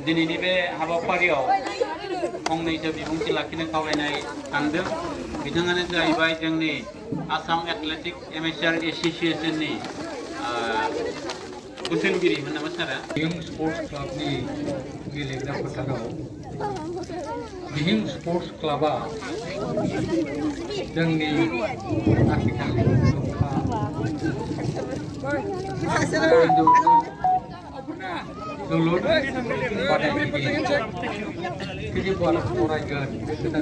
दिनैनि बे हाबाफारियाव फंनैसो बिबुंथि लाखिनो खावलायनाय थांदों बिथाङानो जाहैबाय जोंनि आसाम एथलेटिक्स एमेचार एसोसिएशननि बोसोनगिरिमोन नामा सारा दिहिं स्पर्ट्स क्लाबनि गेलेग्रा फोथाराव दिहिं स्पर्ट्स क्लाबा जोंनि आथिखालनि जोलुर बादायगिरि फरायगोन बे खोथा